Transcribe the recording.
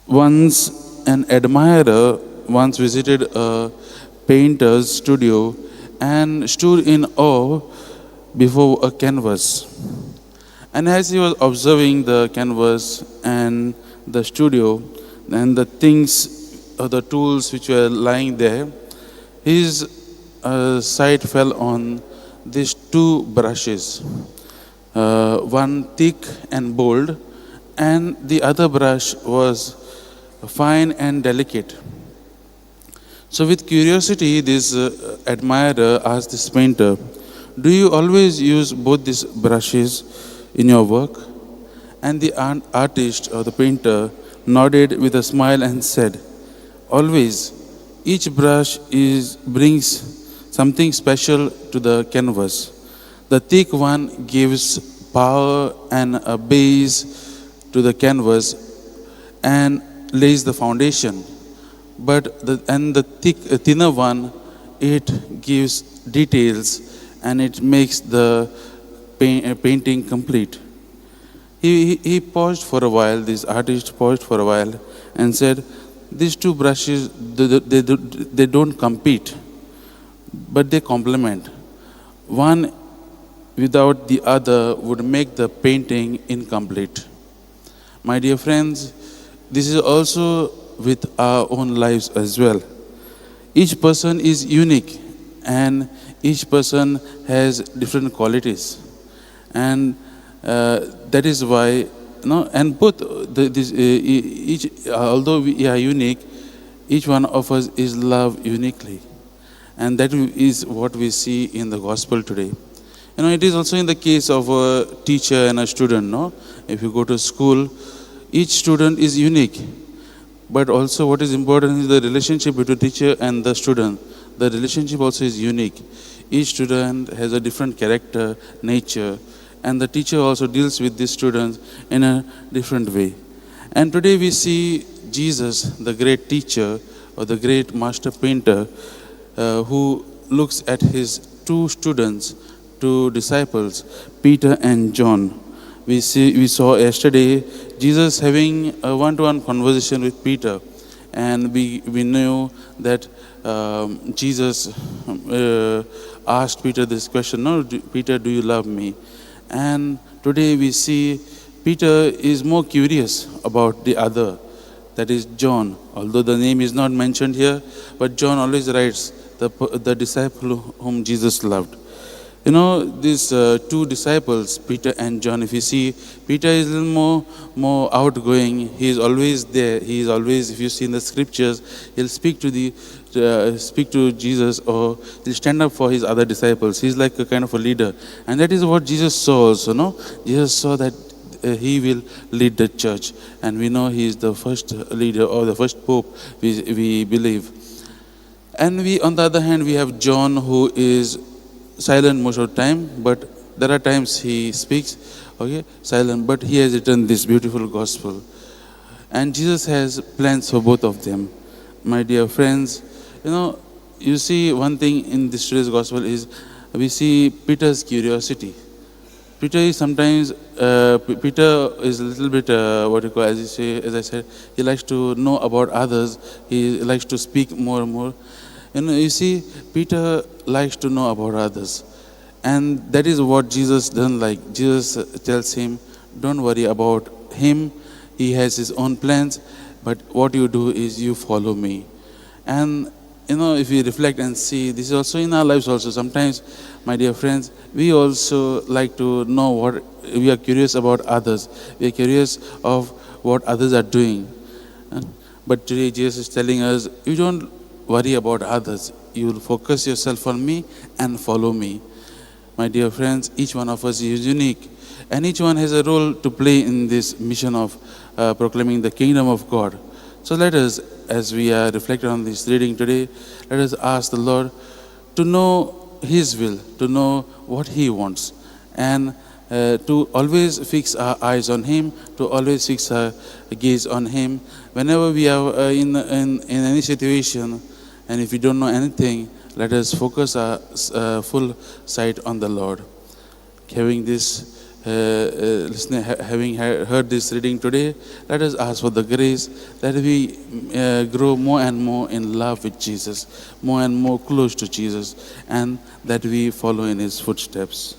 Once an admirer once visited a painter's studio and stood in awe before a canvas. And as he was observing the canvas and the studio and the things, the tools which were lying there, his sight fell on these two brushes, one thick and bold, and the other brush was fine and delicate. So, with curiosity, this admirer asked this painter, "Do you always use both these brushes in your work?" And the artist or the painter nodded with a smile and said, "Always. Each brush brings something special to the canvas. The thick one gives power and a base to the canvas and lays the foundation. But the thinner one, it gives details and it makes the painting complete." He paused for a while, this artist paused for a while and said, "These two brushes, they don't compete, but they complement. One without the other would make the painting incomplete." My dear friends, this is also with our own lives as well. Each person is unique and each person has different qualities. And that is why, and both, each, although we are unique, each one of us is loved uniquely. And that is what we see in the gospel today. It is also in the case of a teacher and a student, no? If you go to school, each student is unique. But also what is important is the relationship between teacher and the student. The relationship also is unique. Each student has a different character, nature, and the teacher also deals with these students in a different way. And today we see Jesus, the great teacher or the great master painter, who looks at his two students, two disciples, Peter and John. We saw yesterday Jesus having a one-to-one conversation with Peter, and we know that Jesus asked Peter this question, "No, Peter, do you love me?" And today we see Peter is more curious about the other, that is John. Although the name is not mentioned here, but John always writes the disciple whom Jesus loved. These two disciples, Peter and John, if you see, Peter is a little more outgoing. He is always there. He is always, if you see in the scriptures, he'll speak to Jesus, or he'll stand up for his other disciples. He's like a kind of a leader. And that is what Jesus saw also, no? Jesus saw that he will lead the church. And we know he is the first leader or the first pope, we believe. And on the other hand, we have John, who is silent most of the time, but there are times he speaks, silent, but he has written this beautiful gospel. And Jesus has plans for both of them. My dear friends, you see one thing in this today's gospel is we see Peter's curiosity. Peter is sometimes, Peter is a little bit, as I said, he likes to know about others. He likes to speak more and more. You see, Peter likes to know about others. And that is what Jesus doesn't like. Jesus tells him, "Don't worry about him. He has his own plans. But what you do is you follow me." And, if we reflect and see, this is also in our lives also. Sometimes, my dear friends, we also like to know we are curious about others. We are curious of what others are doing. But today Jesus is telling us, you don't worry about others. You will focus yourself on me and follow me. My dear friends, each one of us is unique. And each one has a role to play in this mission of proclaiming the kingdom of God. So let us, as we are reflecting on this reading today, let us ask the Lord to know His will, to know what He wants, and to always fix our eyes on Him, to always fix our gaze on Him. Whenever we are in any situation, and if we don't know anything, let us focus our full sight on the Lord. Having this having heard this reading today, let us ask for the grace that we grow more and more in love with Jesus, more and more close to Jesus, and that we follow in his footsteps.